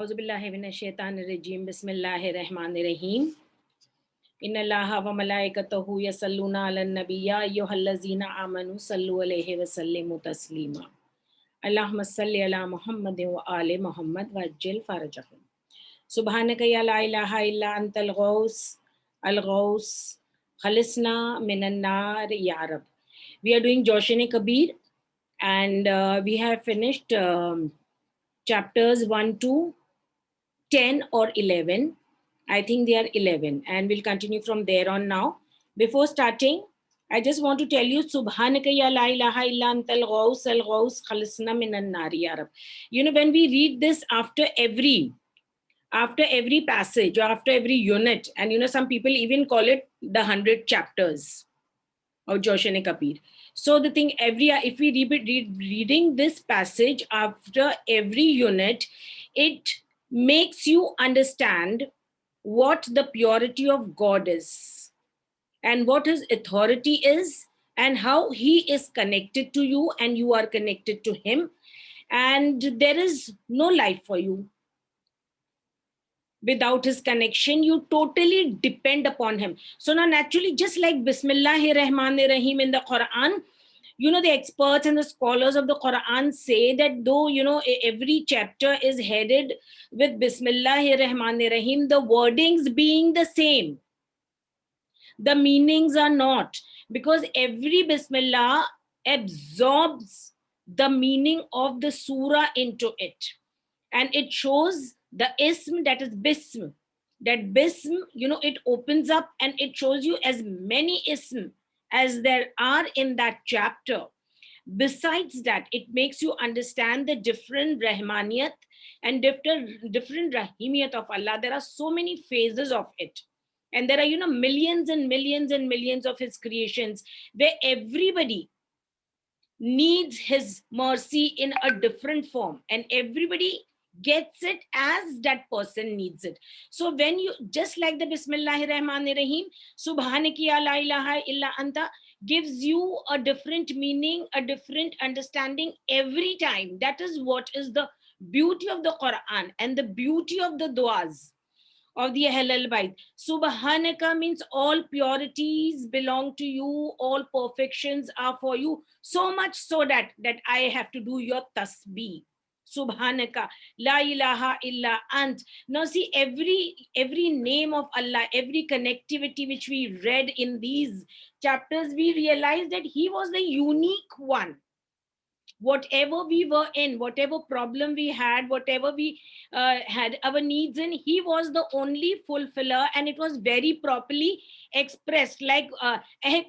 औज़ुबिल्लाहि मिनश्शैतानिर्रजीम बिस्मिल्लाहिर्रहमानिर्रहीम इन्नल्लाहा व मलाइकतहु यसल्लूना अलन नबी या अय्युहल्लज़ीना आमनू सल्लु अलैहि व सल्लिमू तस्लीमा अल्लाहुम्मा सल्लि अला मुहम्मद व आले मुहम्मद व अज्जिल फरजहुम सुब्हानका या ला इलाहा इल्ला अंतल गौस अल गौस खलिसना मिनन नार या रब. We are doing Jawshan-e-Kabir and we have finished chapters 1 to 10 or 11. I think they are 11 and we'll continue from there on now. Before starting, I just want to tell you, Subhanaka ya la ilaha illa antal ghaus al ghaus khalisna minan nari ya Rab. You know, when we read this after every passage or after every unit, and you know, some people even call it the 100 chapters of Jawshan-e-Kabir. So the thing, if we reading this passage after every unit, it makes you understand what the purity of God is and what his authority is and how he is connected to you and you are connected to him, and there is no life for you without his connection. You totally depend upon him. So now naturally, just like Bismillahir Rahmanir Rahim in the Quran, you know, the experts and the scholars of the Quran say that though, you know, every chapter is headed with Bismillahir Rahmanir Rahim, the wordings being the same, the meanings are not, because every Bismillah absorbs the meaning of the surah into it, and it shows the ism, that is bism, that bism, you know, it opens up and it shows you as many ism as there are in that chapter. Besides that, it makes you understand the different rahmaniyat and different rahimiyat of Allah. There are so many phases of it, and there are, you know, millions and millions and millions of his creations where everybody needs his mercy in a different form, and everybody gets it as that person needs it. So when you, just like the Bismillahir Rahmanir Rahim, Subhanaki ya la ilaha illa anta, gives you a different meaning, a different understanding every time. That is what is the beauty of the Quran and the beauty of the duas of the Ahl al-Bayt. Subhanaka means all purities belong to you, all perfections are for you, so much so that I have to do your tasbih. Subhanaka, la ilaha illa ant. Now see, every name of Allah, every connectivity which we read in these chapters, we realize that he was the unique one. Whatever we were in, whatever problem we had, whatever we had our needs in, he was the only fulfiller, and it was very properly expressed. Like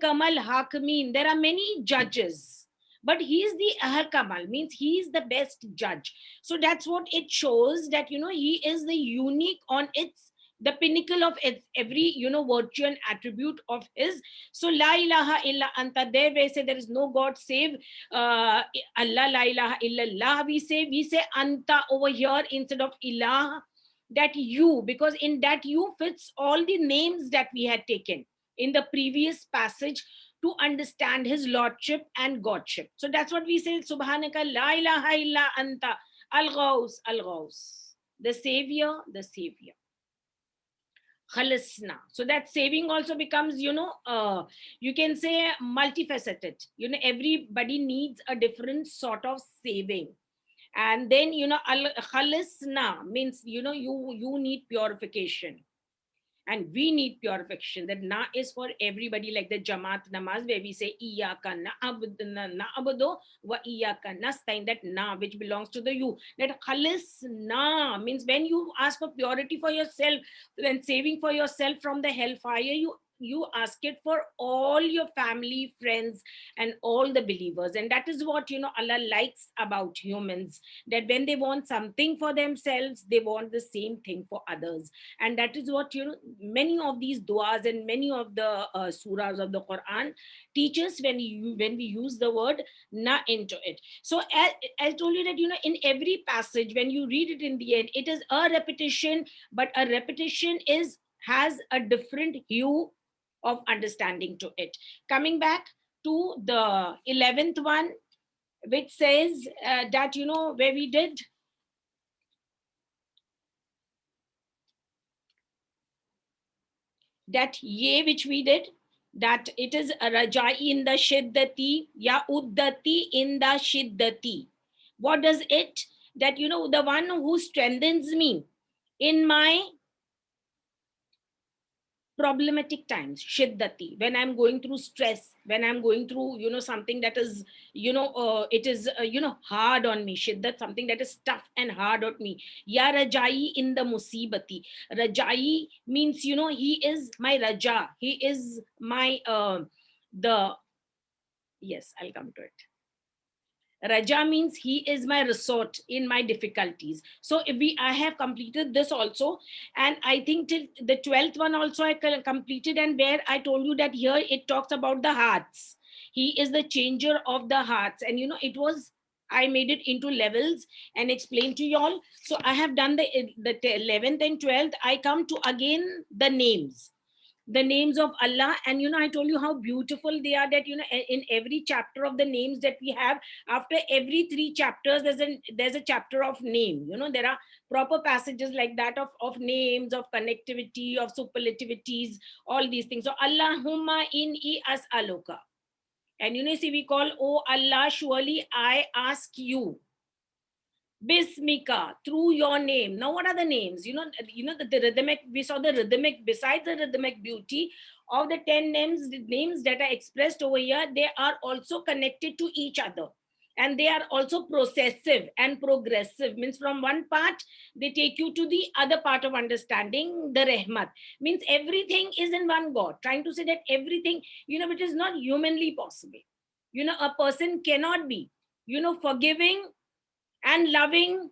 Kamal Hakameen, there are many judges, but he is the Kamal, means he is the best judge. So that's what it shows, that you know, he is the unique on its, the pinnacle of its every, you know, virtue and attribute of his. So la ilaha illa anta, there we say there is no God save Allah, la ilaha illallah, we say anta over here instead of ilah, that you, because in that you fits all the names that we had taken in the previous passage to understand his lordship and godship. So that's what we say, subhanaka la ilaha illa anta al-ghaus, al-ghaus, the savior, the savior. Khalisna. So that saving also becomes, you know, you can say multifaceted. You know, everybody needs a different sort of saving. And then, you know, al khalisna means, you know, you need purification. And we need purification. That na is for everybody, like the Jamaat namaz, where we say iyaka na'budu wa iyaka nasta'in. That na, which belongs to the you. That khalis na means when you ask for purity for yourself, then saving for yourself from the hellfire, you ask it for all your family, friends, and all the believers. And that is what, you know, Allah likes about humans, that when they want something for themselves, they want the same thing for others. And that is what, you know, many of these duas and many of the surahs of the Quran teaches when we use the word na into it. So as I told you, that you know, in every passage when you read it, in the end it is a repetition, but a repetition has a different hue of understanding to it. Coming back to the 11th one, which says that, you know, where we did that ye which we did, that it is rajai in the shiddati, ya uddati in the shiddati. What does it? That, the one who strengthens me in my problematic times, shiddati, when I'm going through stress, when I'm going through, something that is, it is, hard on me, shiddat, something that is tough and hard on me. Ya rajai in the musibati. Rajai means, he is my raja, he is my the yes, I'll come to it. Raja means he is my resort in my difficulties. So if I have completed this also, and I think till the 12th one also I completed, and where I told you that here it talks about the hearts. He is the changer of the hearts, and it was, I made it into levels and explained to you all. So I have done the 11th and 12th. I come to again the names of Allah. And I told you how beautiful they are, that in every chapter of the names that we have, after every 3 chapters there's a chapter of name. There are proper passages like that of names, of connectivity, of superlativities, all these things. So Allahumma inni as'aluka, and see, we call, oh Allah, surely I ask you, Bismika, through your name. Now, what are the names? The rhythmic, we saw the rhythmic, besides the rhythmic beauty of the 10 names, the names that are expressed over here, they are also connected to each other. And they are also processive and progressive. Means from one part, they take you to the other part of understanding, the Rahmat. Means everything is in one God. Trying to say that everything, it is not humanly possible. A person cannot be, forgiving and loving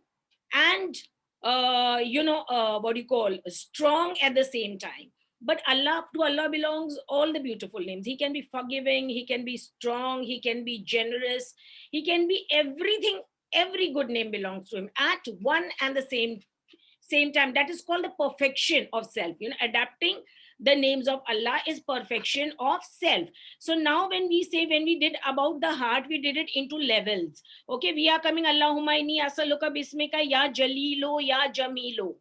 and what do you call, strong at the same time. But Allah, to Allah belongs all the beautiful names. He can be forgiving, he can be strong, he can be generous, he can be everything. Every good name belongs to him at one and the same time. That is called the perfection of self. Adapting the names of Allah is perfection of self. So now when we say, when we did about the heart, we did it into levels. Okay, we are coming, Allahumma inni asaluka bismika ya jalilo ya jamilo.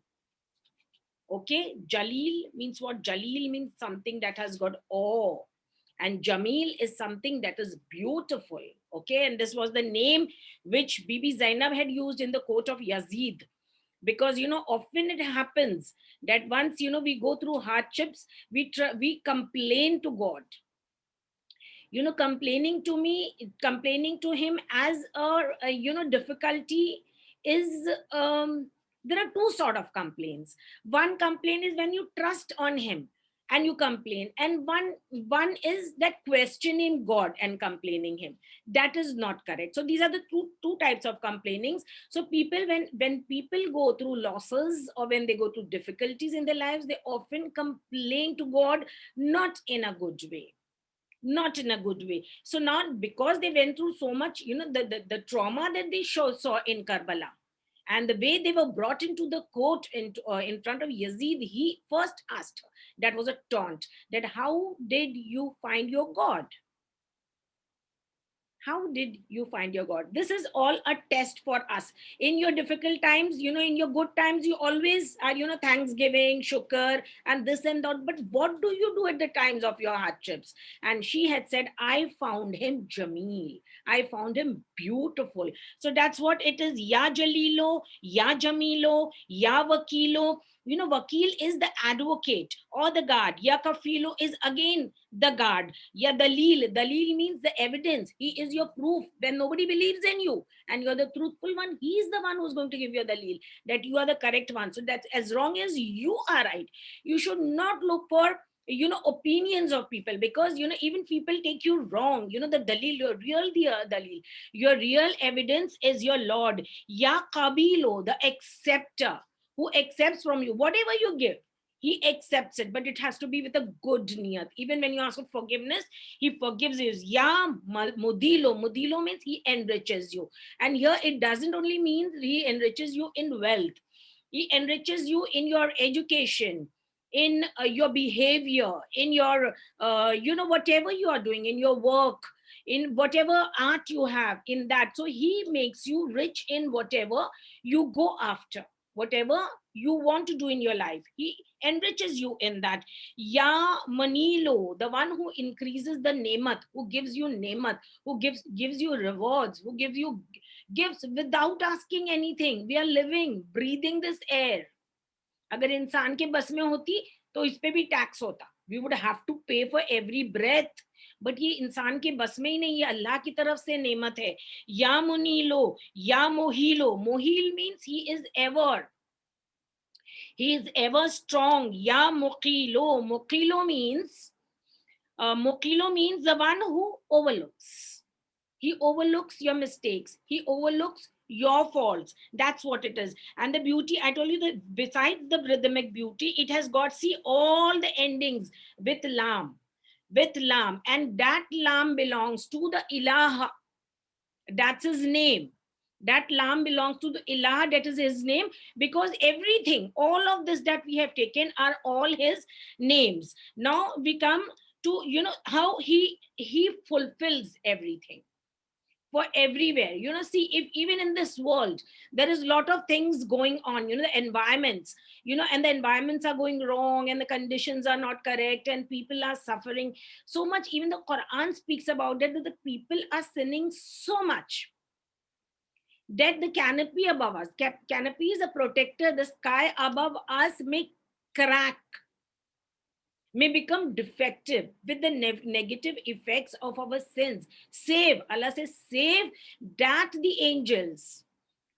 Okay, Jalil means what? Jalil means something that has got awe, and Jamil is something that is beautiful. Okay, and this was the name which Bibi Zainab had used in the court of Yazid. Because often it happens that once we go through hardships, we complain to God. Complaining to him as a difficulty is, there are two sort of complaints. One complaint is when you trust on him and you complain, and one is that questioning God and complaining him. That is not correct. So these are the two types of complainings. So people, when people go through losses, or when they go through difficulties in their lives, they often complain to God, not in a good way, not in a good way. So not because they went through so much, the trauma that they saw in Karbala, and the way they were brought into the court in front of Yazid. He first asked her, that was a taunt, that how did you find your God? How did you find your God? This is all a test for us. In your difficult times, in your good times, you always are, thanksgiving, shukr, and this and that. But what do you do at the times of your hardships? And she had said, I found him Jameel. I found him beautiful. So that's what it is. Ya Jalilo, Ya Jamilo, Ya Wakilo. Wakil is the advocate or the guard. Ya Kafilo is again the guard. Ya Dalil means the evidence. He is your proof when nobody believes in you and you're the truthful one. He is the one who's going to give you a dalil that you are the correct one. So that's, as long as you are right, you should not look for opinions of people, because even people take you wrong. The dalil, your real dalil, your real evidence is your Lord. Ya Qabilo, the acceptor, who accepts from you whatever you give. He accepts it, but it has to be with a good niyat. Even when you ask for forgiveness, he forgives you. Ya Mudilo. Mudilo means he enriches you. And here it doesn't only mean he enriches you in wealth. He enriches you in your education, in your behavior, in your, whatever you are doing, in your work, in whatever art you have, in that. So he makes you rich in whatever you go after. whatever you want to do in your life. He enriches you in that. Ya Manilo, the one who increases the nemat, who gives you nemat, who gives you rewards, who gives you gifts without asking anything. We are living, breathing this air. अगर इंसान के बस में होती तो इस पे भी टैक्स होता. We would have to pay for every breath. But ये इंसान के बस में ही नहीं, ये अल्लाह की तरफ से नेमत है. या मुनीलो, या मोहीलो. मोहील means he is ever, he is ever strong. Ya muqilo. Muqilo means the one who overlooks. He overlooks your mistakes. He overlooks your faults. That's what it is. And the beauty, I told you that besides the rhythmic beauty, it has got, see, all the endings with lam. With lam. And that lam belongs to the ilaha. That's his name. That lam belongs to the ilah, that is his name, because everything, all of this that we have taken are all his names. Now we come to, how he fulfills everything for everywhere. See, if even in this world there is a lot of things going on, the environments, and the environments are going wrong and the conditions are not correct and people are suffering so much. Even the Quran speaks about that the people are sinning so much that the canopy above us, canopy is a protector, the sky above us may crack, may become defective with the negative effects of our sins. Save, Allah says, save that the angels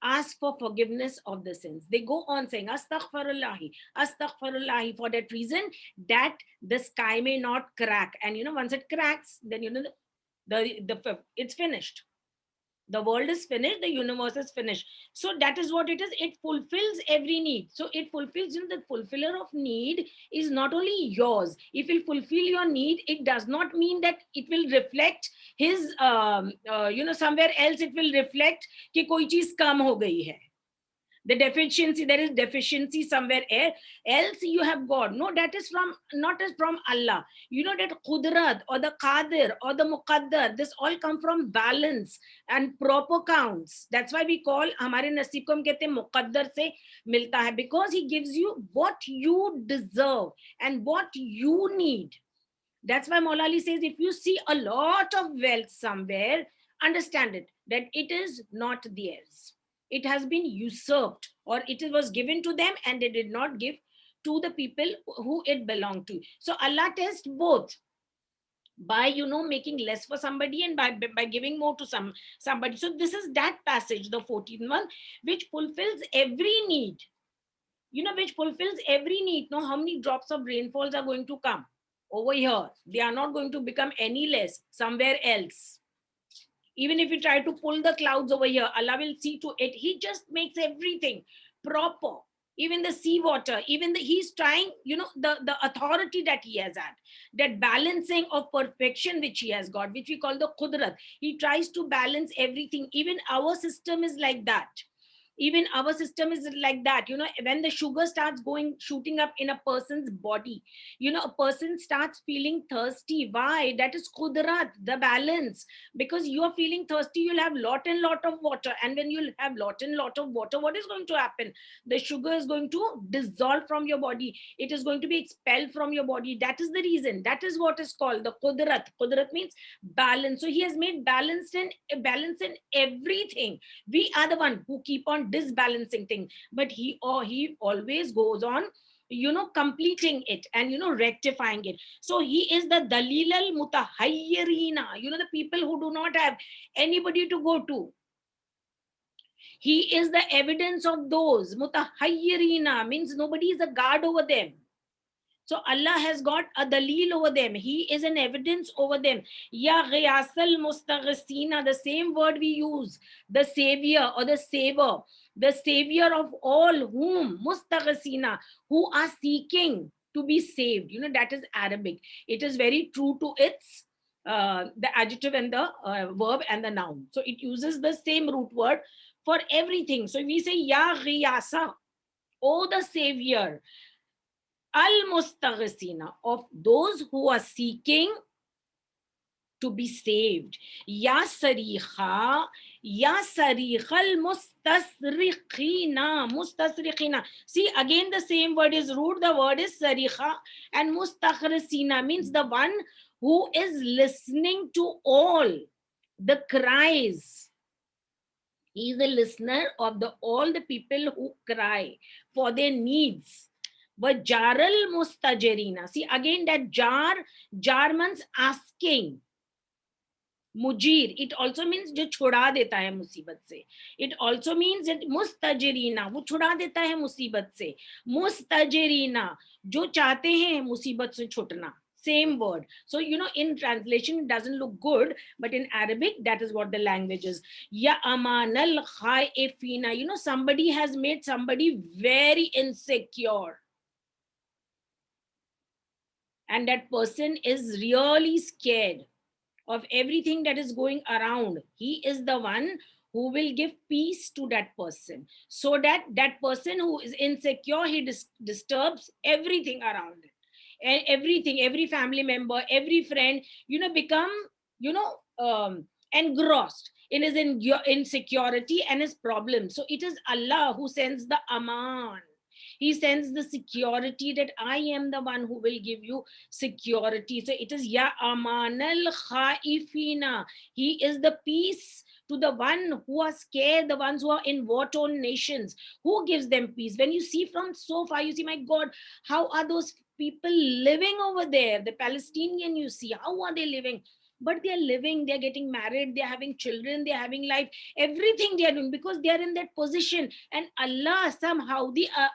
ask for forgiveness of the sins. They go on saying, Astaghfirullahi, Astaghfirullahi, for that reason that the sky may not crack. And once it cracks, then it's finished. The world is finished, the universe is finished. So that is what it is. It fulfills every need. So it fulfills, the fulfiller of need is not only yours. If it fulfill your need, it does not mean that it will reflect his somewhere else it will reflect कि कोई चीज कम हो गई है. The deficiency, there is deficiency somewhere else you have got. No, that is not as from Allah. That Qudrat or the Qadir or the Muqaddar, this all come from balance and proper counts. That's why we call, हमारे नसीब को हम कहते हैं मुकद्दर से मिलता है, because he gives you what you deserve and what you need. That's why Maula Ali says, if you see a lot of wealth somewhere, understand it, that it is not theirs. It has been usurped, or it was given to them and they did not give to the people who it belonged to. So Allah tests both by making less for somebody and by giving more to somebody. So this is that passage, the 14th one, which fulfills every need. Which fulfills every need. Now, how many drops of rainfalls are going to come over here? They are not going to become any less somewhere else. Even if you try to pull the clouds over here, Allah will see to it. He just makes everything proper. Even the seawater, he's trying, the authority that he has had, that balancing of perfection which he has got, which we call the Qudrat. He tries to balance everything. Even our system is like that. Even our system is like that. When the sugar starts shooting up in a person's body, a person starts feeling thirsty. Why? That is Qudrat, the balance. Because you are feeling thirsty, you'll have lot and lot of water. And when you'll have lot and lot of water, what is going to happen? The sugar is going to dissolve from your body. It is going to be expelled from your body. That is the reason. That is what is called the Qudrat. Qudrat means balance. So he has made balance in everything. We are the one who keep on disbalancing things, but he always goes on completing it and rectifying it. So he is the dalil al mutahayyirina, the people who do not have anybody to go to. He is the evidence of those. Mutahayyirina means nobody is a guard over them. So Allah has got a dalil over them. He is an evidence over them. Ya ghiyasal mustaghsina, the same word we use, the savior or the saver, the savior of all whom, mustaghsina, who are seeking to be saved. That is Arabic. It is very true to its the adjective and the verb and the noun. So it uses the same root word for everything. So we say Ya ghiyasa, oh the savior, al-mustaghsina, of those who are seeking to be saved. Ya Sarikha, Ya Sarikhal Mustasrikhina, Mustasrikhina. See, again the same word is root, the word is Sarikha, and Mustakhrisina means the one who is listening to all the cries. He is a listener of all the people who cry for their needs. But Jaral Mustajarina. See, again that jar means asking. मुजीर, it also means जो छुड़ा देता है मुसीबत से. It also means that मुस्तजरीना, वो छुड़ा देता है मुसीबत से. मुस्तजरीना, जो चाहते हैं मुसीबत से छुटना. Same word. So, in translation, it doesn't look good, but in Arabic, that is what the language is. Ya amanal khaifina. Somebody has made somebody very insecure. And that person is really scared of everything that is going around. He is the one who will give peace to that person, so that that person who is insecure, he disturbs everything around it, and everything, every family member, every friend, become engrossed in his insecurity and his problems. So it is Allah who sends the aman. He sends the security, that I am the one who will give you security. So it is Ya Amanal Khaifina. He is the peace to the one who are scared, the ones who are in war-torn nations. Who gives them peace? When you see from so far, you see, my God, how are those people living over there? The Palestinian, you see, how are they living? But they are living, they are getting married, they are having children, they are having life, everything they are doing, because they are in that position, and Allah somehow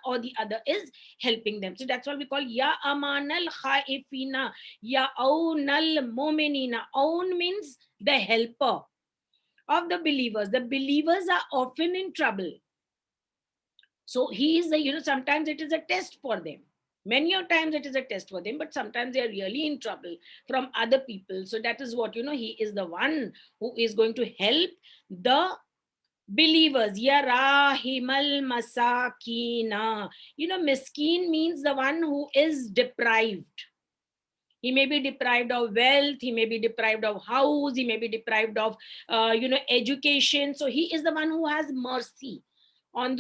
or the other is helping them. So that's what we call Ya Amanal Khaifina, Ya Aunal Mominina. Aun means the helper of the believers. The believers are often in trouble. So he is sometimes it is a test for them. Many a times it is a test for them, but sometimes they are really in trouble from other people. So that is what, he is the one who is going to help the believers. Ya Rahimal Masakina. Miskin means the one who is deprived. He may be deprived of wealth, he may be deprived of house, he may be deprived of education. So he is the one who has mercy on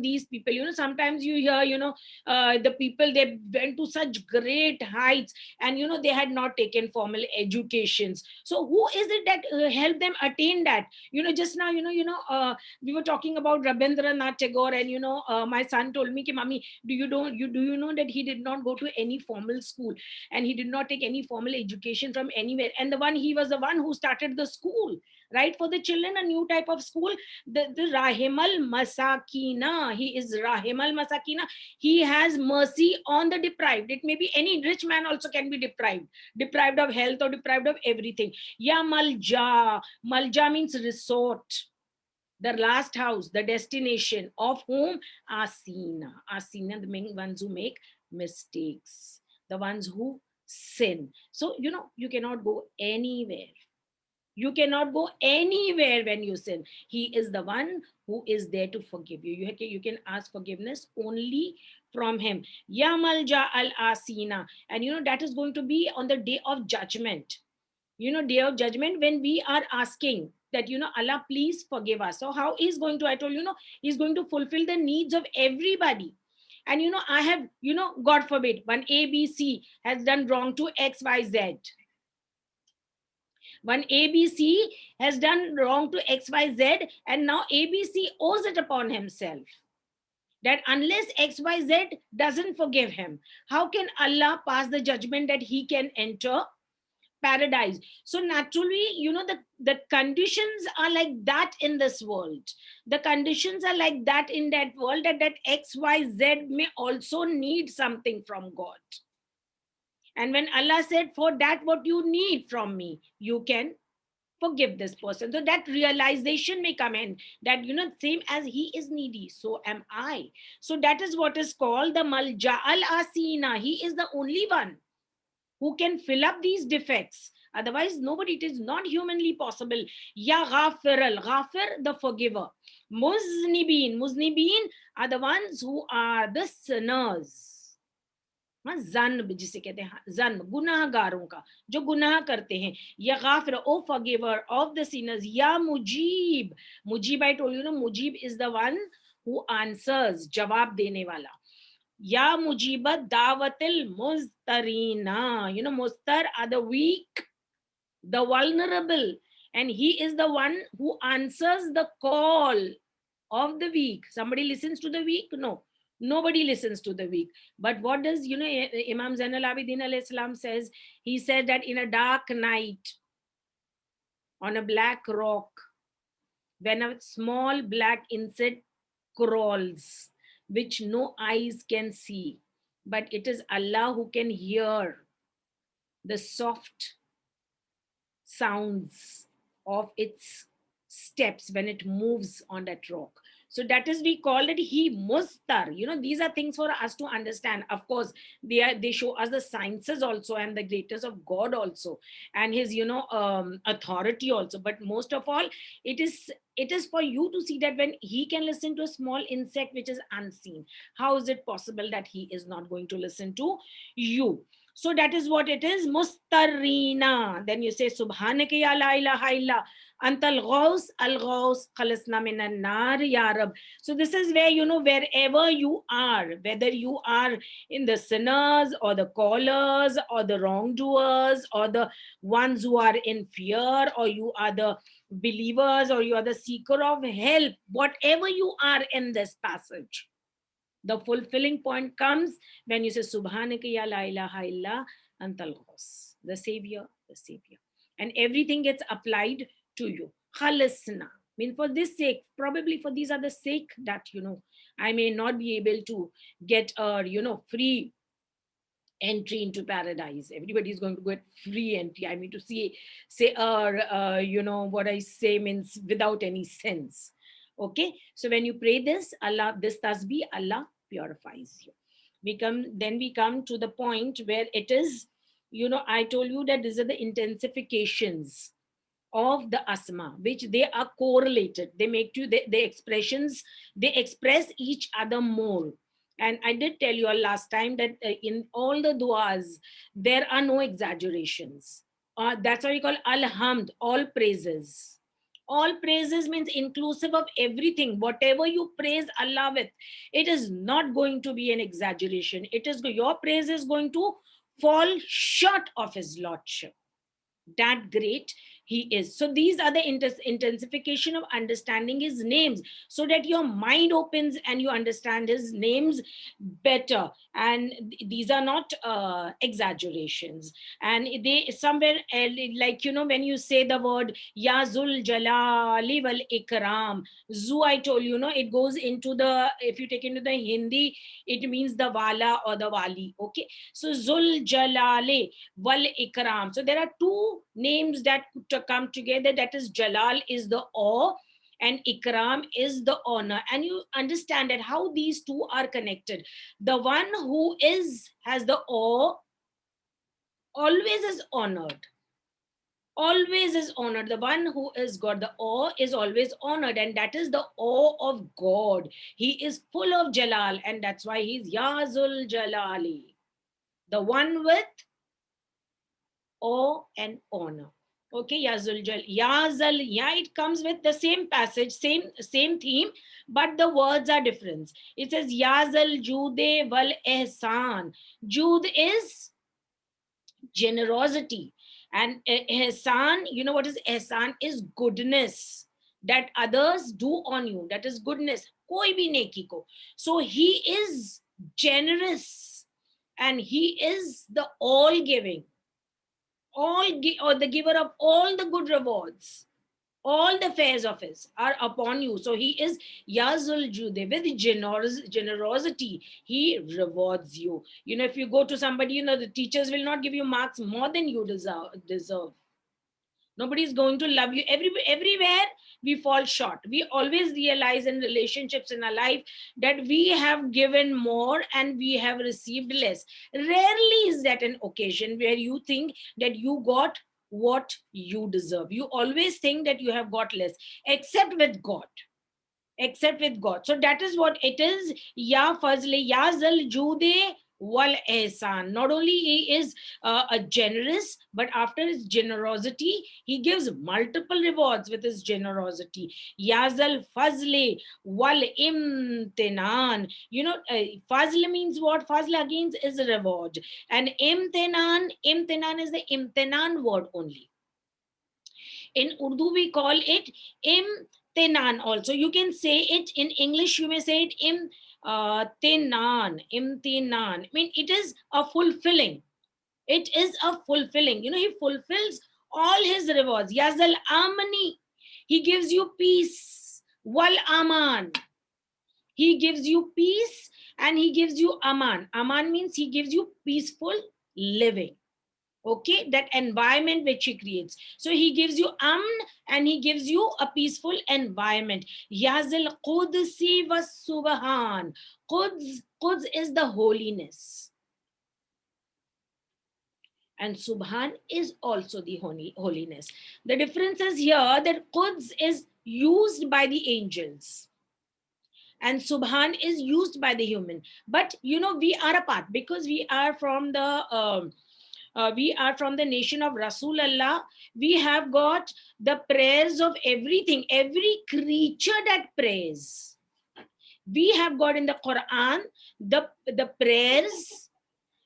these people. Sometimes you hear the people, they went to such great heights, and they had not taken formal educations. So who is it that helped them attain that? Just now, we were talking about Rabindranath Tagore, and my son told me, Mami, do you know that he did not go to any formal school, and he did not take any formal education from anywhere, and he was the one who started the school, right, for the children, a new type of school, the Rahimal Masakina. He is Rahimal Masakina. He has mercy on the deprived. It may be any rich man also can be deprived of health or deprived of everything. Ya Malja. Malja means resort, the last house, the destination of whom? Asina. Asina, the ones who make mistakes, the ones who sin. So, you cannot go anywhere. You cannot go anywhere when you sin. He is the one who is there to forgive you. You can ask forgiveness only from him. Ya Malja al Asina. And that is going to be on the day of judgment. Day of judgment, when we are asking that, Allah, please forgive us. So how he's going to, I told he's going to fulfill the needs of everybody. And I have, God forbid, one ABC has done wrong to XYZ. One ABC has done wrong to XYZ, and now ABC owes it upon himself that unless XYZ doesn't forgive him, how can Allah pass the judgment that he can enter paradise? So naturally, the conditions are like that in this world. The conditions are like that in that world, that XYZ may also need something from God. And when Allah said, for that what you need from me, you can forgive this person. So that realization may come in, that same as he is needy, so am I. So that is what is called the Malja al Asina. He is the only one who can fill up these defects. Otherwise, nobody. It is not humanly possible. Ya Ghafir al Ghafir, the forgiver. Muznibin are the ones who are the sinners. हाँ, ज़न्ब जिसे कहते हैं, ज़न्ब गुनाहगारों का, जो गुनाह करते हैं। या गाफिर, O forgiver of the sinners. या मुजीब, मुजीब आई टोल्ड यू ना, मुजीब is the one who answers, जवाब देने वाला। या मुजीबत दावतिल मुस्तरीना, you know, mustar are the weak, the vulnerable, and he is the one who answers the call of the weak. Somebody listens to the weak? No, nobody listens to the weak. But what does, you know, Imam Zainal Abidin alayhi salam says? He said that in a dark night, on a black rock, when a small black insect crawls, which no eyes can see, but it is Allah who can hear the soft sounds of its steps when it moves on that rock. So that is, we call it he mustar. You know, these are things for us to understand. Of course, they show us the sciences also, and the greatness of God also, and his, you know, authority also. But most of all, it is for you to see that when he can listen to a small insect which is unseen, how is it possible that he is not going to listen to you? So that is what it is, mustarina. Then you say, Subhanaka ya la ilaha illa antal ghaus al ghaus khalasna minan nar ya Rab. So this is where, you know, wherever you are, whether you are in the sinners or the callers or the wrongdoers or the ones who are in fear, or you are the believers, or you are the seeker of help, whatever you are in this passage, the fulfilling point comes when you say, Subhanaka ya la ilaha illa antal ghos, the Savior, the Savior. And everything gets applied to you. Khalisna. Mean for this sake, probably for these are the sake that, you know, I may not be able to get a, you know, free entry into paradise. Everybody is going to get free entry. I mean to say you know, what I say means without any sense. Okay, so when you pray this, Allah, this tasbih, Allah purifies you. We come to the point where it is, you know, I told you that these are the intensifications of the asma, which they are correlated. They make you the expressions, they express each other more. And I did tell you all last time that in all the duas there are no exaggerations. That's why we call alhamd, all praises. All praises means inclusive of everything. Whatever you praise Allah with, it is not going to be an exaggeration. It is, your praise is going to fall short of his lordship. That great he is. So these are the intensification of understanding his names, so that your mind opens and you understand his names better. And these are not exaggerations. And they somewhere, like, you know, when you say the word Ya Zul Jalali wal Ikram, Zu, I told you, know, it goes into the, if you take into the Hindi, it means the Wala or the Wali. Okay, so Zul Jalali wal Ikram. So there are two names that come together. That is, Jalal is the awe and Ikram is the honor. And you understand that how these two are connected. The one who has the awe always is honored. Always is honored. The one who is God, the awe is always honored, and that is the awe of God. He is full of Jalal, and that's why he's Yazul Jalali, the one with awe and honor. Okay, Yazul Jal, Yazal, yeah, it comes with the same passage, same theme, but the words are different. It says Yazal Jude wal Ehsan. Jude is generosity, and Ehsan, you know what is Ehsan? Is goodness that others do on you. That is goodness. Koi bhi neki ko. So he is generous, and he is the all giving, or the giver of all the good rewards. All the fares of his are upon you. So he is Yazul Jude, with generosity. He rewards you. You know, if you go to somebody, you know, the teachers will not give you marks more than you deserve. Nobody is going to love you. Everywhere we fall short. We always realize in relationships in our life that we have given more and we have received less. Rarely is that an occasion where you think that you got what you deserve. You always think that you have got less, except with God. Except with God. So that is what it is. Ya Fazle, Ya Zal Jude wal ihsan. Not only he is a generous, but after his generosity, he gives multiple rewards with his generosity. Yazal fazle wal imtinan. Fazl means what? Fazl again is a reward. And imtinan is the imtinan word only. In Urdu, we call it imtinan also. You can say it in English, you may say it imtinan. I mean, it is a fulfilling. It is a fulfilling. He fulfills all his rewards. Yazal amani. He gives you peace. Wal aman. He gives you peace and he gives you aman. Aman means he gives you peaceful living. Okay, that environment which he creates. So he gives you amn and he gives you a peaceful environment. Yazil qudsi was subhan. Quds is the holiness, and subhan is also the holiness. The difference is here that quds is used by the angels and subhan is used by the human. But we are apart because we are from the nation of Rasulullah. We have got the prayers of everything, every creature that prays. We have got in the Quran the prayers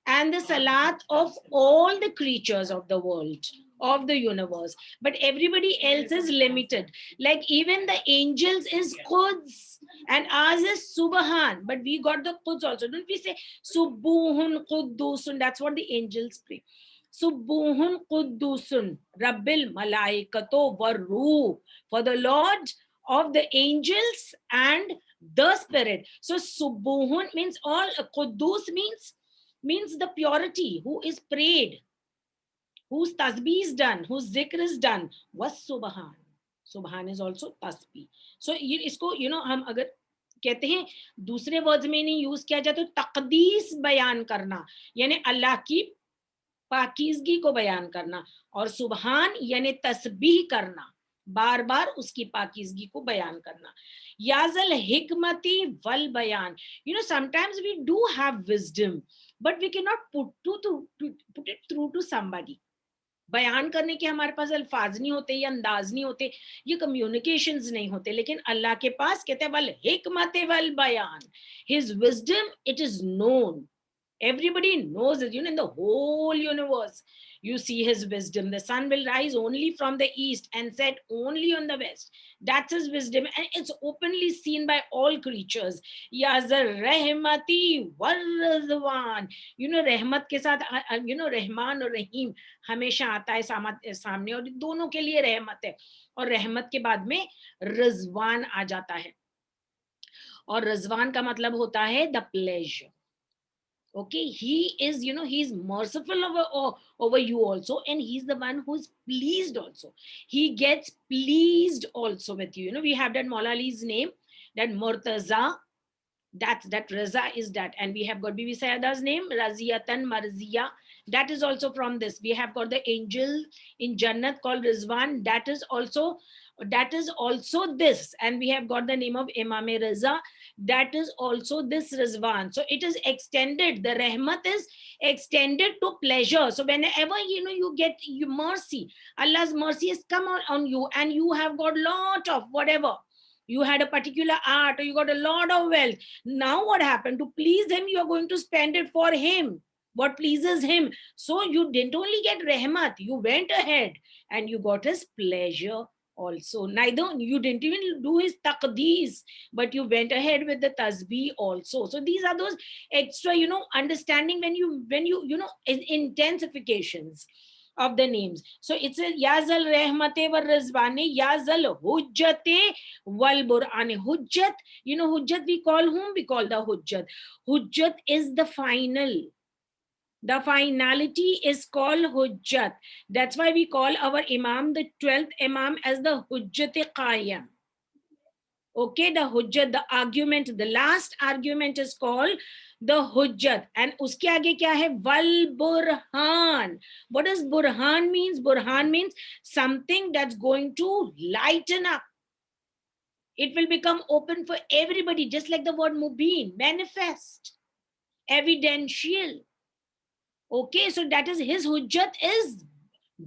and the salat of all the creatures of the world, of the universe. But everybody else is limited. Like even the angels is Quds and ours is Subhan. But we got the Quds also. Don't we say Subuhun Quddusun? That's what the angels pray. Subuhun Quddusun Rabbil Malaikato Waru. For the Lord of the angels and the Spirit. So Subuhun means all, Quddus means the purity, who is prayed, whose tasbih is done, whose zikr is done, was subhan. Subhan is also tasbih. So इसको हम अगर कहते हैं दूसरे words में नहीं use किया जाए तो तकदीस बयान करना यानी अल्लाह की पाकीज़गी को बयान करना, और सुबहान यानी तस्बीह करना, बार बार उसकी पाकीज़गी को बयान करना. याजल हिकमती वल बयान. Sometimes we do have wisdom, but we cannot put it through to somebody. बयान करने के हमारे पास अल्फाज नहीं होते, ये अंदाज नहीं होते, ये कम्युनिकेशंस नहीं होते, लेकिन अल्लाह के पास कहते हैं वल हिकमत वल बयान. His wisdom, it is known. Everybody knows it, in the whole universe. You see his wisdom. The sun will rise only from the east and set only on the west. That's his wisdom, and it's openly seen by all creatures. Yazar rahmati war rizwan. रहमत के साथ रहमान और रहीम हमेशा आता है सामने, और दोनों के लिए रहमत है, और रहमत के बाद में रिजवान आ जाता है, और रिजवान का मतलब होता है the pleasure. Okay, he is he's merciful over you also, and he's the one who's pleased also. He gets pleased also with you. We have that Maula Ali's name, that Murtaza, that Raza is that. And we have got Bibi Sayada's name, Raziyatan Marziya. That is also from this. We have got the angel in Jannat called Rizwan. That is also this. And we have got the name of Imam Raza. That is also this Rizwan. So it is extended. The rahmat is extended to pleasure. So whenever you get mercy, Allah's mercy has come on you, and you have got lot of whatever. You had a particular art, or you got a lot of wealth. Now what happened? To please him, you are going to spend it for him, what pleases him. So you didn't only get rahmat, you went ahead and you got his pleasure also. Neither you didn't even do his taqdees, but you went ahead with the tasbih also. So these are those extra understanding when you intensifications of the names. So it's a Yazal Rahmate wa Rizwane, Yazal Hujjate wal Bur'ane. Hujjat, Hujjat we call whom? We call the Hujjat. Hujjat is the final. The finality is called Hujjat. That's why we call our Imam, the 12th Imam, as the Hujjat-e Qayyam. Okay, the Hujjat, the argument, the last argument is called the Hujjat. And uske aage kya hai? Wal Burhan. What does Burhan means? Burhan means something that's going to lighten up. It will become open for everybody, just like the word Mubin, manifest. evidential. Okay, so that is his hujjat is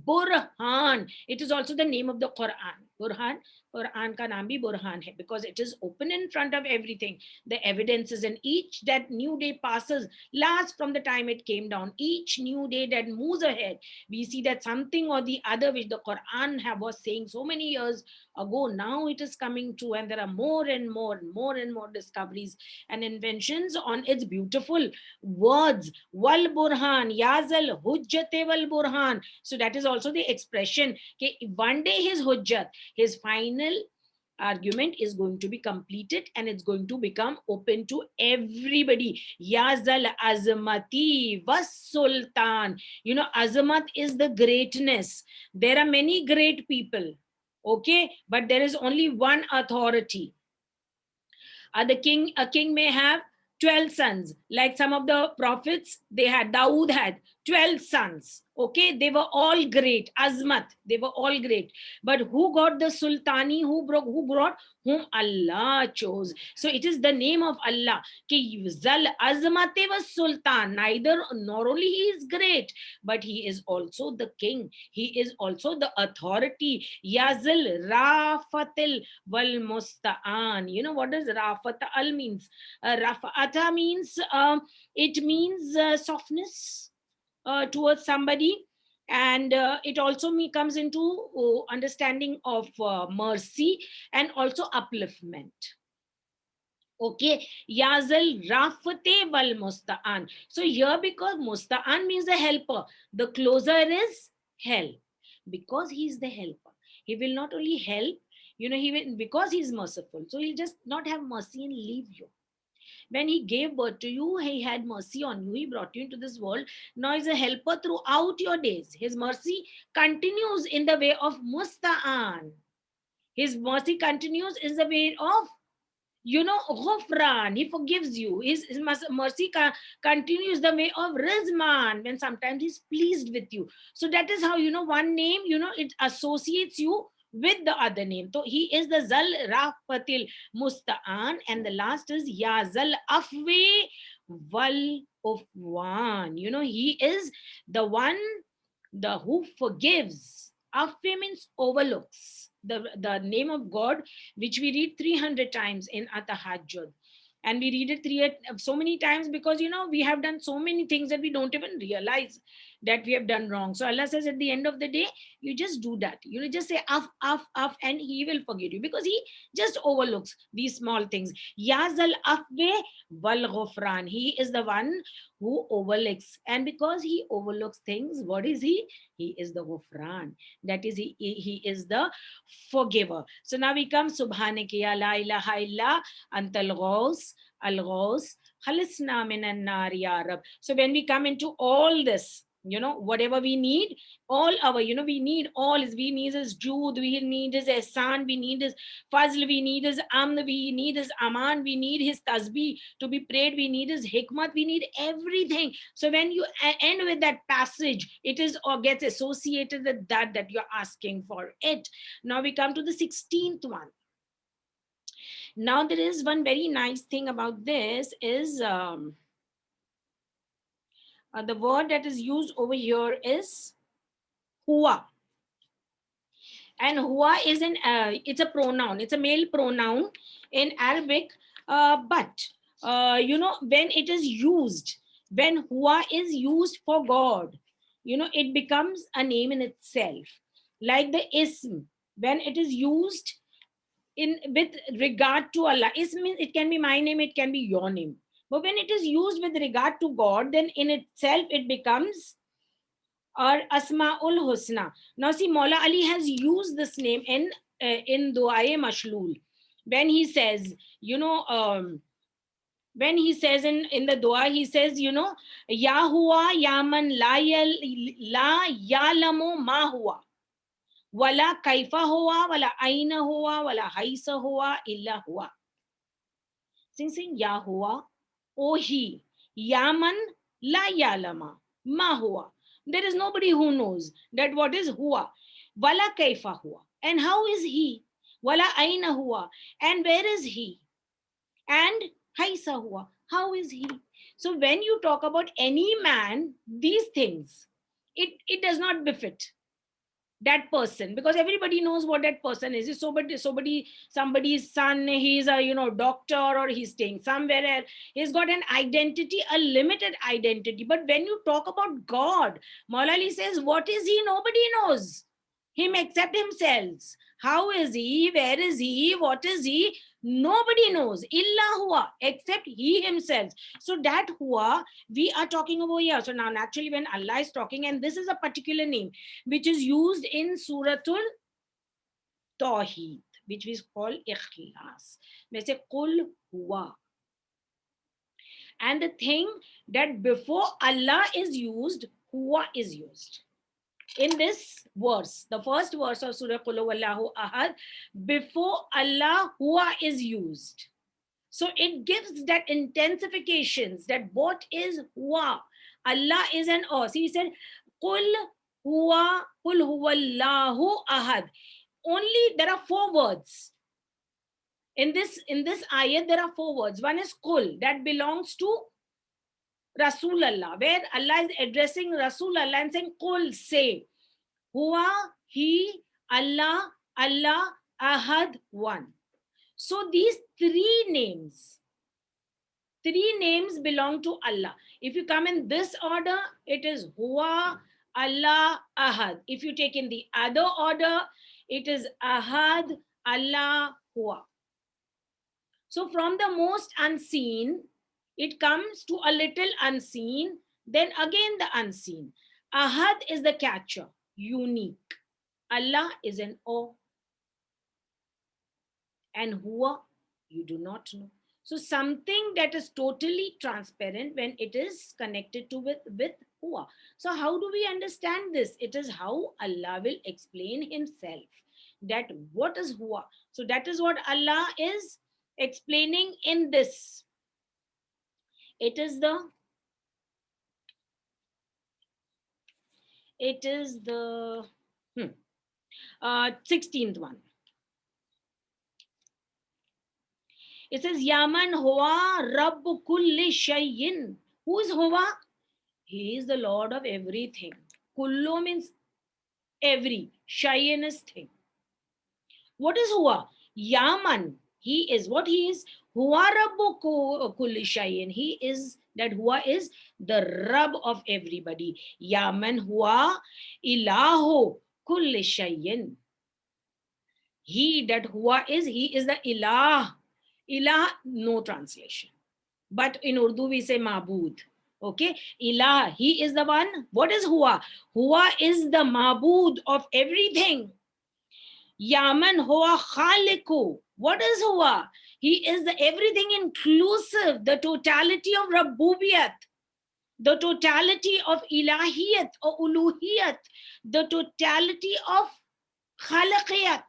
Burhan. It is also the name of the Quran. Burhan, Quran ka naam bhi Burhan hai because it is open in front of everything. The evidences in each that new day passes, last from the time it came down, each new day that moves ahead, we see that something or the other which the Quran was saying so many years ago, now it is coming true, and there are more and more and more and more discoveries and inventions on its beautiful words. Wal Burhan, Yazal Hujjate Wal Burhan. So that is also the expression. Okay, one day his hujjat, his final argument is going to be completed and it's going to become open to everybody. Yazal Azmati was Sultan. Azmat is the greatness. There are many great people. Okay, but there is only one authority. A king may have 12 sons, like some of the prophets. Dawood had 12 sons. Okay, they were all great. Azmat, they were all great. But who got the sultani? Who brought? Whom Allah chose. So it is the name of Allah. Ki Zal Azmate was sultan. Neither, nor only he is great, but he is also the king. He is also the authority. Yazil Rafatil wal musta'an. You know what does rafata al means? Rafata means it means softness towards somebody, and it also comes into understanding of mercy and also upliftment. Okay, Yazal Rafate wal Musta'an. So here, because Musta'an means the helper, the closer is help, because he is the helper. He will not only help, he will, because he is merciful. So he'll just not have mercy and leave you. When he gave birth to you, he had mercy on you. He brought you into this world. Now he's a helper throughout your days. His mercy continues in the way of Musta'an. His mercy continues in the way of Ghufran, he forgives you. His mercy continues the way of Rizman, when sometimes he's pleased with you. So that is how, one name, it associates you with the other name. So he is the Zal Rafatil Musta'an, and the last is Ya Zal Afwe Wal Ufwan. He is the one who forgives. Afwe means overlooks. The name of God, which we read 300 times in Atahajjud. And we read it so many times because, we have done so many things that we don't even realize that we have done wrong. So Allah says at the end of the day, you just do that. Just say af, and he will forgive you because he just overlooks these small things. Yazal afwe wal ghufran. He is the one who overlooks. And because he overlooks things, what is he? He is the ghufran. That is, he is the forgiver. So now we come Subhanaka ya la ilaha illa antal ghaus al-ghaus khalisna minan nar ya rab. So when we come into all this, whatever we need, all our, we need all is, we need his Jude, we need his Ehsan, we need his Fazl, we need his Amn, we need his Aman, we need his Tasbih to be prayed, we need his Hikmat, we need everything. So when you end with that passage, it is or gets associated with that you're asking for it. Now we come to the 16th one. Now there is one very nice thing about this is the word that is used over here is huwa. And huwa is it's a pronoun. It's a male pronoun in Arabic. But when it is used, when huwa is used for God, it becomes a name in itself. Like the ism, when it is used with regard to Allah, ism means it can be my name, it can be your name. But when it is used with regard to God, then in itself it becomes or Asma'ul Husna. Now see, Maula Ali has used this name in Du'ae Mashlul. When he says, when he says in the dua, he says, Ya huwa ya man la ya'lamu ma huwa, wala kaifa huwa, wala aina huwa, wala haisa huwa, illa huwa. Saying Ya huwa, O he, ya man la ya'lama ma huwa. There is nobody who knows that what is huwa, wala kaifa huwa, and how is he, wala aina huwa, and where is he, and Kaisa hua? How is he? So when you talk about any man, these things, it does not befit that person, because everybody knows what that person is. Is somebody's son, he's a doctor, or he's staying somewhere else. He's got an identity, a limited identity. But when you talk about God, Maula Ali says, what is he? Nobody knows him except himself. How is he? Where is he? What is he? Nobody knows. Illa huwa, except he himself. So that huwa we are talking about here. So now naturally when Allah is talking, and this is a particular name which is used in Suratul Tawheed, which we call Ikhlas. They say Qul huwa. And the thing that before Allah is used, huwa is used. In this verse, the first verse of Surah Qul Huwallahu Ahad, before Allah, huwa is used. So it gives that intensifications that what is huwa? Allah is an us. He said, Qul huwallahu ahad. Only there are 4 words. In this ayat, there are 4 words. One is Qul, that belongs to Rasulullah, where Allah is addressing Rasulullah and saying, Qul, say, huwa, he, Allah, Allah, ahad, one. So these 3 names belong to Allah. If you come in this order, it is Huwa, Allah, Ahad. If you take in the other order, it is Ahad, Allah, Huwa. So from the most unseen, it comes to a little unseen, then again the unseen. Ahad is the catcher, unique. Allah is an awe. And Huwa, you do not know. So something that is totally transparent when it is connected to with huwa. So how do we understand this? It is how Allah will explain himself, that what is huwa. So that is what Allah is explaining in this. It is the 16th one. It says, Yaman huwa rabbu kulli shayyin. Who is huwa? He is the Lord of everything. Kullu means every. Shayyin is thing. What is huwa? Yaman. He is. What he is? Huwa rabbu kulli shayyin. He is, that huwa is the Rabb of everybody. Yaman huwa ilahu kulli shayyin. He, that huwa is, he is the ilah. Ilah, no translation. But in Urdu we say Mabud. Okay, Ilah, he is the one. What is Huwa? Huwa is the Mabud of everything. Yaman Huwa Khaliku. What is Huwa? He is the everything inclusive, the totality of Rabbubiyat, the totality of Ilahiyat or Uluhiyat, the totality of Khalaqiyat.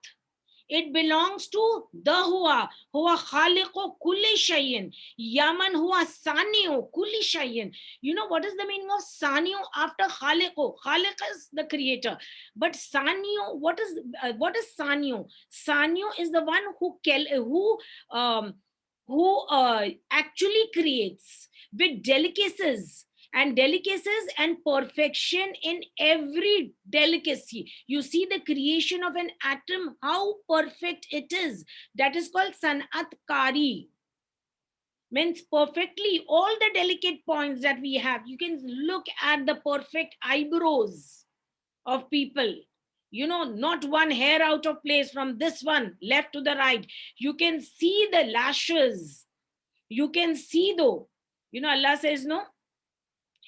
It belongs to the Huwa. Huwa khaliqu kulli shayyin. Yaman huwa sani'u kulli shayyin. You know what is the meaning of sani'u after khaliqu? Khaliq is the creator. But sani'u, what is sani'u? Sani'u is the one who actually creates with delicacies and perfection in every delicacy. You see the creation of an atom, how perfect it is. That is called sanat kari. Means perfectly all the delicate points that we have. You can look at the perfect eyebrows of people. You know, not one hair out of place from this one left to the right. You can see the lashes. You can see though. You know, Allah says, no,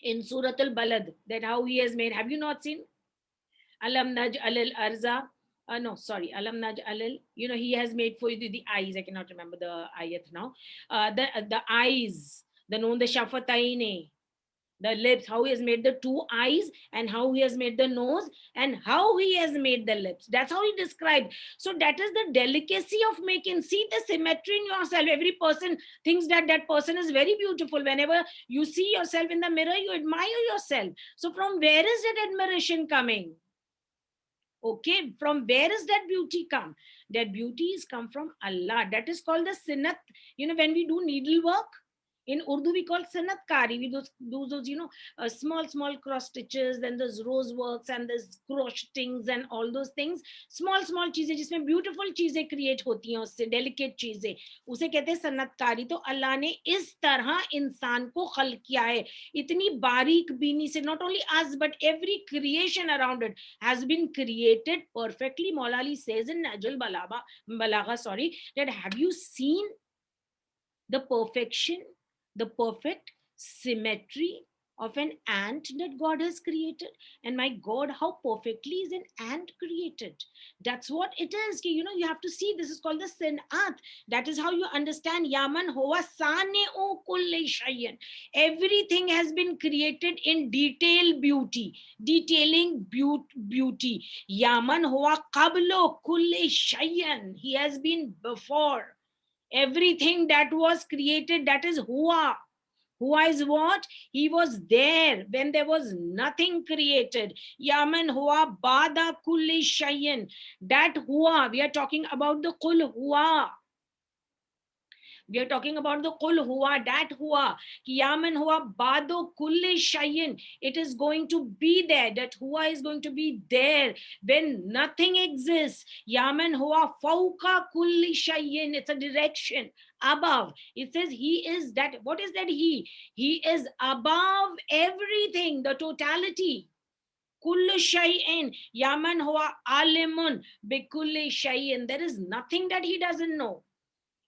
in Surah Al-Balad, that how he has made. Have you not seen? Alam naj'al al-arza. No, sorry. Alam naj'al. You know, he has made for you the eyes. I cannot remember the ayat now. The eyes, the shafataine, the lips, how he has made the 2 eyes, and how he has made the nose, and how he has made the lips. That's how he described. So that is the delicacy of making. See the symmetry in yourself. Every person thinks that that person is very beautiful. Whenever you see yourself in the mirror, you admire yourself. So from where is that admiration coming? Okay, from where is that beauty come? That beauties come from Allah. That is called the sinat. When we do needlework, in Urdu we call sanatkari. We do those, small cross stitches, then those rose works and there's crochetings and all those things. Small चीजें जिसमें beautiful चीजें create होती हैं, उससे delicate चीजें, उसे कहते हैं सन्नतकारी. तो अल्लाह ने इस तरह इंसान को खल्क किया है, इतनी बारीक बीनी से. Not only us but every creation around it has been created perfectly. Maula Ali says in Najul Balagha, that have you seen the perfection, the perfect symmetry of an ant that God has created? And my God, how perfectly is an ant created? That's what it is. You have to see, this is called the sinat. That is how you understand Yaman Hoa Sane O Kulli Shayyan. Everything has been created in detail beauty, detailing beauty. Yaman Hoa Qablo Kulli Shayyan. He has been before everything that was created. That is Hua. Hua is what? He was there when there was nothing created. Yaman Hua Bada Kulli Shayyan. That Hua, we are talking about the Kul Hua. We are talking about the Kul Hua, that Hua. Yaman Hua Bado Kulli Shayyan. It is going to be there. That Hua is going to be there when nothing exists. Yaman Hua Fauka Kulli Shayyan. It's a direction above. It says he is that. What is that he? He is above everything, the totality. Kullu shay'in. Yaman Hua alimun bi kulli shay'in. There is nothing that he doesn't know.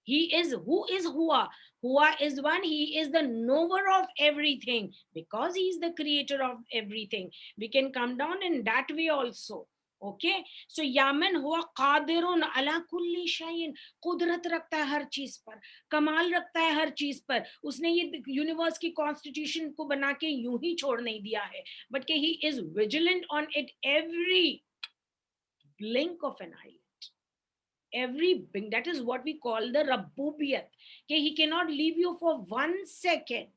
He is, who is Hua? Hua is one, he is the knower of everything because he is the creator of everything. We can come down in that way also. Okay, so Yaman Hua Qadirun ala kulli shayin. कुदरत रखता है हर चीज पर, कमाल रखता है हर चीज पर. उसने ये यूनिवर्स की कॉन्स्टिट्यूशन को बना के यूं ही छोड़ नहीं दिया है, but कि he is vigilant on it every blink of an eye. Every being. That is what we call the Rabbubiyat. Okay, he cannot leave you for 1 second.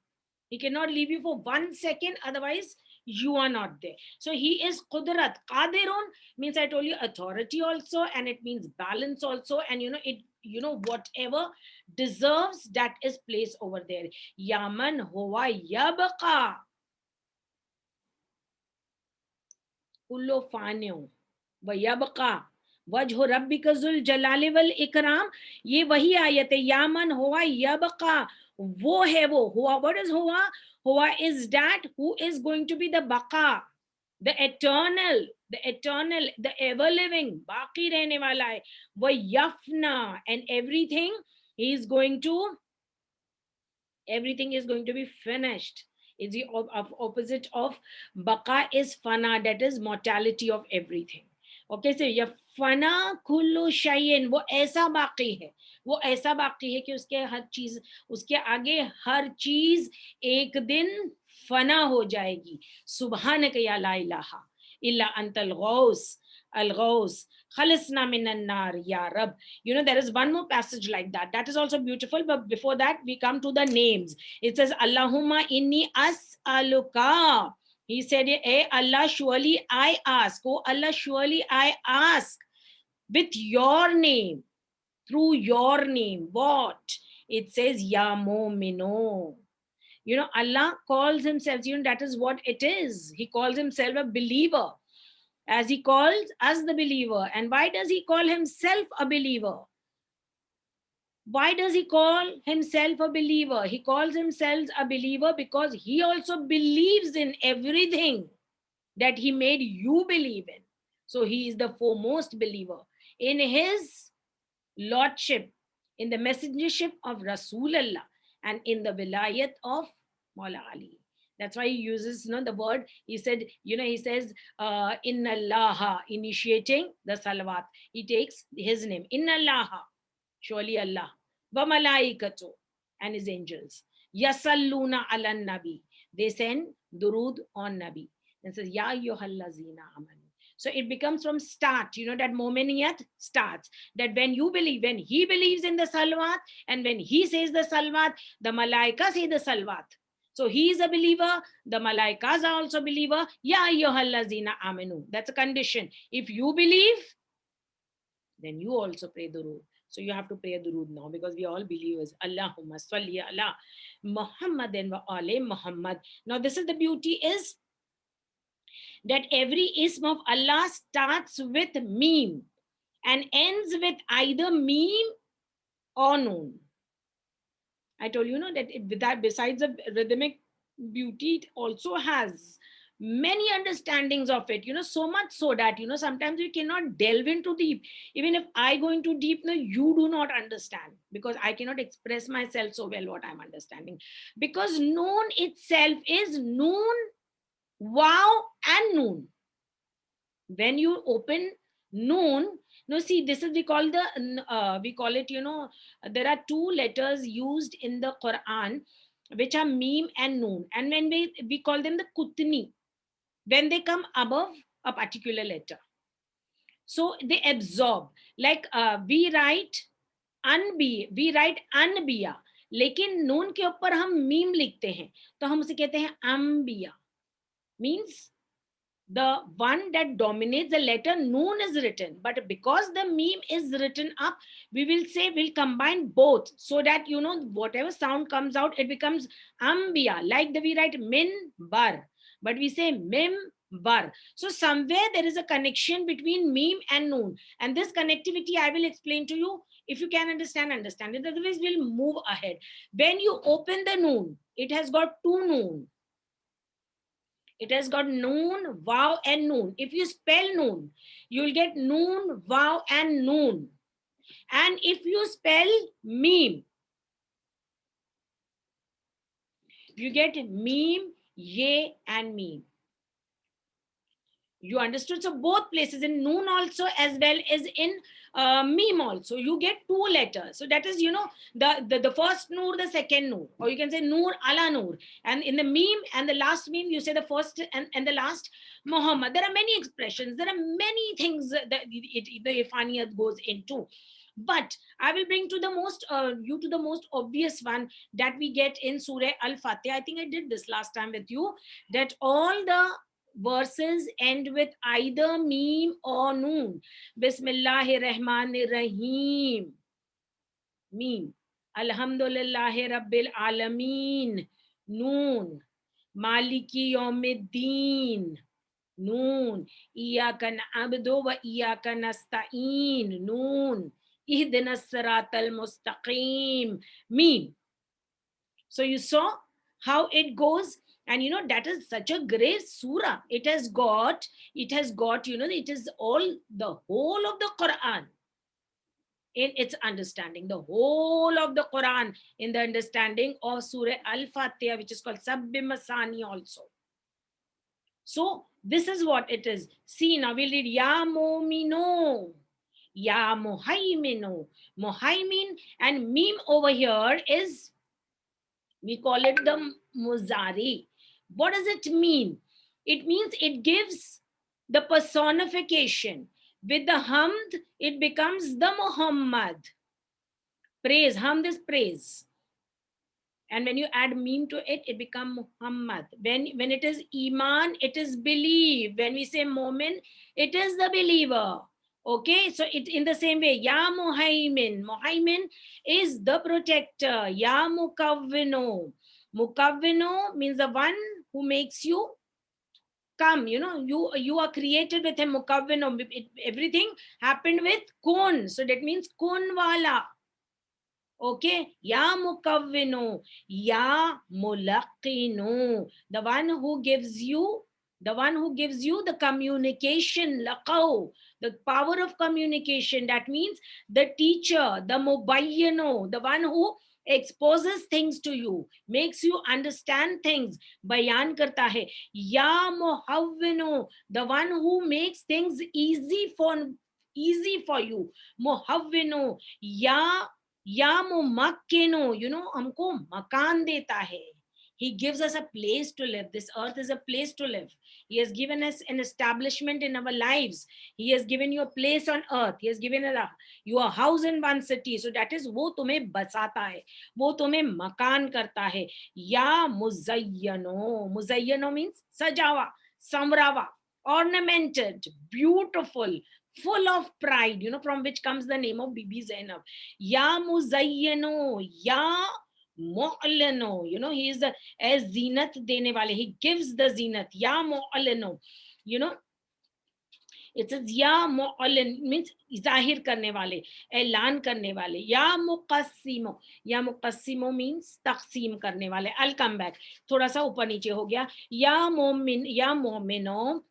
He cannot leave you for 1 second, otherwise you are not there. So he is Qudrat. Qadirun means, I told you, authority also, and it means balance also, and whatever deserves, that is placed over there. Yaman huwa yabqa kullu faniu wa yabqa वजह रब्बिका ज़ुल जलाल वल इकराम. ये वही आयत है. यामन हुआ यबका, वो है वो हुआ. व्हाट इज हुआ? हुआ is that who is going to be the बका, the eternal, the ever living. बाकी रहने वाला है. वो यफना, and everything is going to be finished. Is the opposite of baka is fana, that is mortality of everything. Okay, से ये फना कुल्लु शयन, वो ऐसा बाकी है, वो ऐसा बाकी है कि उसके आगे हर चीज एक दिन फना हो जाएगी. सुबहानक या ला इलाहा इल्ला अंतल गौस अल गौस खलिसना मिनन नार या रब. There is one more passage like that. That is also beautiful. But before that, we come to the names. It says, Allahumma inni as'aluka. He said, hey Allah, surely I ask. Oh Allah, surely I ask with your name, through your name. What? It says, Ya Mu'minu. Allah calls himself, that is what it is. He calls himself a believer, as he calls us the believer. And why does he call himself a believer? Why does he call himself a believer? He calls himself a believer because he also believes in everything that he made you believe in. So he is the foremost believer in his lordship, in the messengership of Rasulullah, and in the vilayat of Maula Ali. That's why he uses the word. He said, he says, Inna Allah, initiating the salawat. He takes his name. Inna Allah, surely Allah. Wa malaikatu, and his angels. Yasalluna ala nabi. They send durud on Nabi. And says, Ya ayyuhallazina amanu. So it becomes from start, that mominiyat starts. That when you believe, when he believes in the salawat, and when he says the salawat, the malaika say the salawat. So he is a believer, the malaikas are also believer. Ya ayyuhallazina amanu. That's a condition. If you believe, then you also pray durood. So you have to pray durood now, because we are all believers. Allahumma salli ala Muhammadin wa ali Muhammad. Now this is the beauty, is that every ism of Allah starts with meme and ends with either meme or noon. I told you, that that besides the rhythmic beauty, it also has many understandings of it, so much so that, sometimes we cannot delve into deep. Even if I go into deep, no, you do not understand, because I cannot express myself so well what I'm understanding. Because noon itself is noon, wow, and noon. When you open noon, no, see, this is, we call it, there are two letters used in the Quran, which are meme and noon, and when we call them the kutni, when they come above a particular letter, so they absorb. Like we write अनबिया, लेकिन नून के ऊपर हम meme लिखते हैं, तो हम उसे कहते हैं अम्बिया. Means the one that dominates the letter noon is written, but because the meme is written up, we'll combine both, so that, whatever sound comes out, it becomes ambia. Like we write min bar, but we say mim bar. So somewhere there is a connection between meme and noon, and this connectivity I will explain to you. If you can understand it, otherwise we'll move ahead. When you open the noon, it has got two noon. It has got noon, wow, and noon. If you spell noon, you'll get noon, wow, and noon. And if you spell meme, you get meme, ye, and meme. You understood? So both places, in noon also as well as in meme also, you get two letters. So that is, the first noor, the second noor, or you can say noor ala noor. And in the meme and the last meme, you say the first and the last Muhammad. There are many expressions. There are many things that the Irfaniyat goes into. But I will bring to the most obvious one that we get in Surah Al-Fatiha. I think I did this last time with you, that all the verses end with either meme or noon. Bismillahir Rahmanir Rahim. Meme. Alhamdulillahi Rabbil Alameen. Noon. Maliki Yawmiddin. Noon. Iyaka na'budu wa iyaka nasta'in. Noon. Ihdinas siratal mustaqim. Meme. So you saw how it goes. And that is such a great surah. It has got, it is all, the whole of the Quran in its understanding, the whole of the Quran in the understanding of Surah Al-Fatiha, which is called Sabbi Masani also. So this is what it is. See, now we'll read Ya Mu'mino, Ya Muhaimino. Muhaimin and meme over here is, we call it the Muzari. What does it mean? It means it gives the personification. With the hamd, it becomes the Muhammad. Praise, hamd is praise. And when you add meme to it, it becomes Muhammad. When it is Iman, it is believe. When we say Momin, it is the believer. Okay, so it in the same way, Ya Muhaimin. Muhaimin is the protector. Ya Mukawwino. Mukawwino means the one who makes you come. You are created with him. Mukawwino. Everything happened with kun. So that means kun wala. Okay, Ya Mukawwino, Ya Mulaqino, the one who gives you the communication, laqaw, the power of communication. That means the teacher, the mubayyino, the one who exposes things to you, makes you understand things, bayan karta hai. Ya Muhawwino, the one who makes things easy for you. Muhawwino, या मुमक्किनो, हमको मकान देता है. He gives us a place to live. This earth is a place to live. He has given us an establishment in our lives. He has given you a place on earth. He has given you a house in one city. So that is, वो तुम्हें बसाता है, वो तुम्हें मकान करता है. या मुज़य्यनो. मुज़य्यनो means सजावा, संवरावा, ornamented, beautiful, full of pride, from which comes the name of Bibi Zainab. Ya Muzayyano, Ya Mu'allano, he is the as zinat dene wale. He gives the zinat. Ya Mu'allano, you know, it says Ya Mu'allan means zahir karne wale, ऐलान करने वाले. या मुकस्सिमो means तकसीम करने वाले. I'll come back. थोड़ा सा ऊपर नीचे हो गया. या मोमिनो,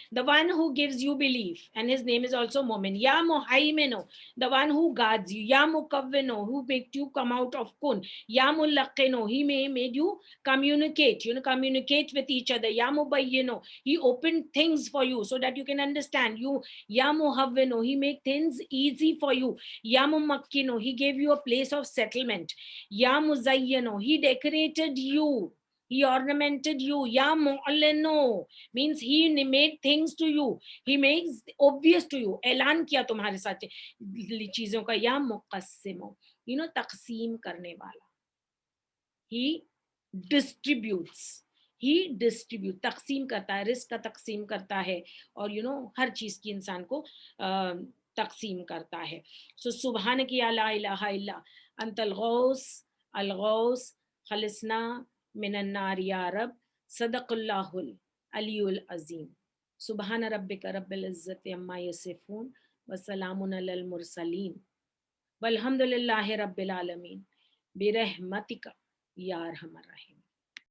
the one who gives you belief, and his name is also Momin. Ya Muhaimino, the one who guards you. Ya Mukawwino, who made you come out of kun. Ya Mulaqino, he made you communicate, communicate with each other. Ya Mubayyino, he opened things for you so that you can understand. Ya Muhawwino, he made things easy for you. Ya Mumakkino, he gave you a place of settlement. Ya Muzayyino, he decorated you. He ornamented you. Ya Mu'allino means he made things to you. He makes obvious to you. ऐलान किया तुम्हारे साथ चीजों का. या मुक़स्सिमो, तक़सीम करने वाला. He distributes. He distribute, तक़सीम करता है, रिस्क का तक़सीम करता है, और हर चीज की इंसान को तक़सीम करता है. सो सुबहान की ला इलाहा इल्ला अंतल गौस खलिसना मिनन नार या रब सदक़ल्लाहुल अलीउल अज़ीम. सुबहान रब्बिका रब्बिल इज़्ज़ति अम्मा यसिफून व सलामुन अलल मुरसलीन वल्हम्दुलिल्लाहि रब्बिल आलमीन बिरहमतिका या अरहमर रहीम.